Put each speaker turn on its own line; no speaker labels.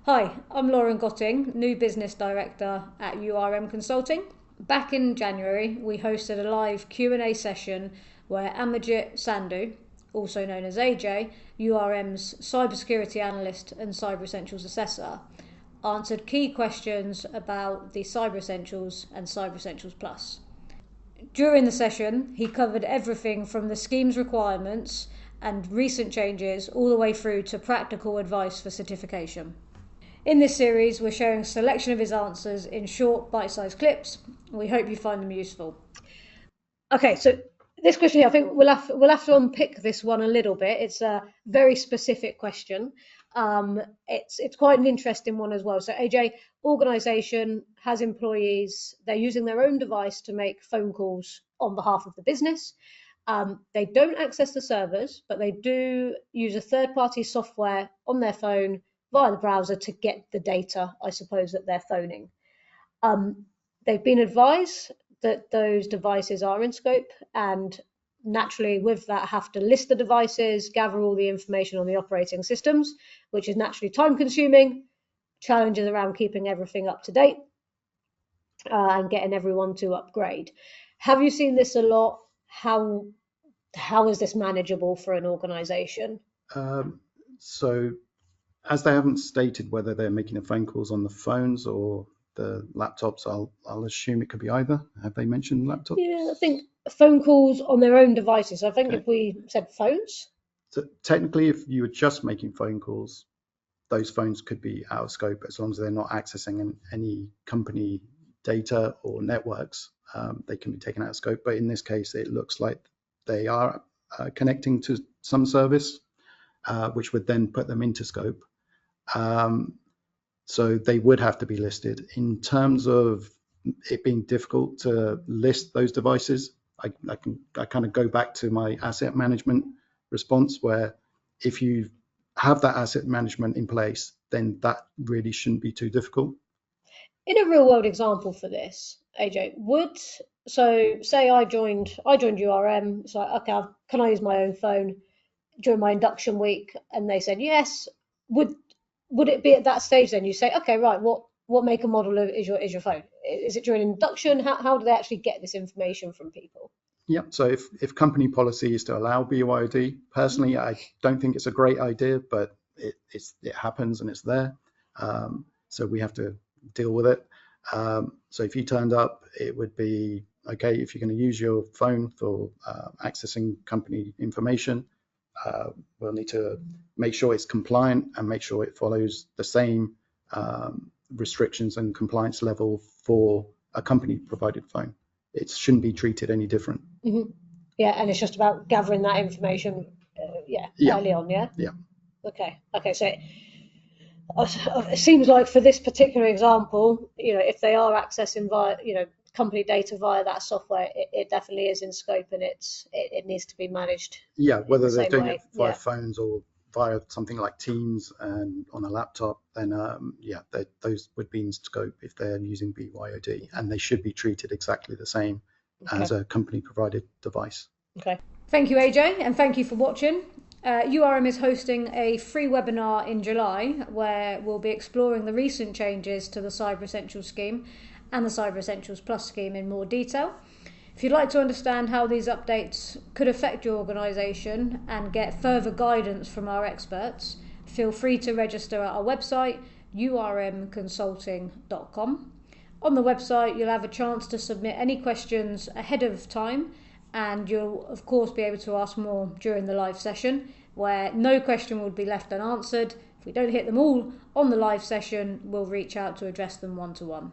Hi, I'm Lauren Gotting, new business director at URM Consulting. Back in January, we hosted a live Q&A session where Amarjit Sandhu, also known as AJ, URM's cybersecurity analyst and Cyber Essentials assessor, answered key questions about the Cyber Essentials and Cyber Essentials Plus. During the session, he covered everything from the scheme's requirements and recent changes all the way through to practical advice for certification. In this series, we're sharing a selection of his answers in short, bite-sized clips. We hope you find them useful. Okay, so this question here, I think we'll have to unpick this one a little bit. It's a very specific question. It's quite an interesting one as well. So AJ, organisation has employees. They're using their own device to make phone calls on behalf of the business. They don't access the servers, but they do use a third-party software on their phone via the browser to get the data, I suppose, that they're phoning. They've been advised that those devices are in scope, and naturally with that have to list the devices, gather all the information on the operating systems, which is naturally time consuming, challenges around keeping everything up to date, and getting everyone to upgrade. Have you seen this a lot? How is this manageable for an organization?
So as they haven't stated whether they're making the phone calls on the phones or the laptops, I'll assume it could be either. Have they mentioned laptops?
Yeah, I think phone calls on their own devices. I think
Okay.
if we said phones.
So technically, if you were just making phone calls, those phones could be out of scope as long as they're not accessing any company data or networks. They can be taken out of scope. But in this case, it looks like they are connecting to some service, which would then put them into scope. So they would have to be listed. In terms of it being difficult to list those devices, I kind of go back to my asset management response, where if you have that asset management in place, then that really shouldn't be too difficult.
In a real world example for this, AJ, say I joined URM, so okay, can I use my own phone during my induction week? And they said yes. Would it be at that stage then you say, okay, right, what make and model is your phone? Is it during induction? How do they actually get this information from people?
Yeah, so if company policy is to allow BYOD, personally, I don't think it's a great idea, but it happens and it's there. So we have to deal with it. So if you turned up, it would be, okay, if you're going to use your phone for accessing company information, we'll need to make sure it's compliant and make sure it follows the same restrictions and compliance level for a company provided phone. It shouldn't be treated any different.
Mm-hmm. Yeah, and it's just about gathering that information, early on, yeah?
Yeah.
Okay, so it seems like for this particular example, if they are accessing via, company data via that software, it definitely is in scope, and it needs to be managed.
Yeah, whether they're doing
way.
it via phones or via something like Teams and on a laptop, then those would be in scope if they're using BYOD, and they should be treated exactly the same as a company provided device.
Okay. Thank you, AJ, and thank you for watching. URM is hosting a free webinar in July where we'll be exploring the recent changes to the Cyber Essentials scheme and the Cyber Essentials Plus scheme in more detail. If you'd like to understand how these updates could affect your organisation and get further guidance from our experts, feel free to register at our website, urmconsulting.com. On the website, you'll have a chance to submit any questions ahead of time, and you'll of course be able to ask more during the live session, where no question will be left unanswered. If we don't hit them all on the live session, we'll reach out to address them one-to-one.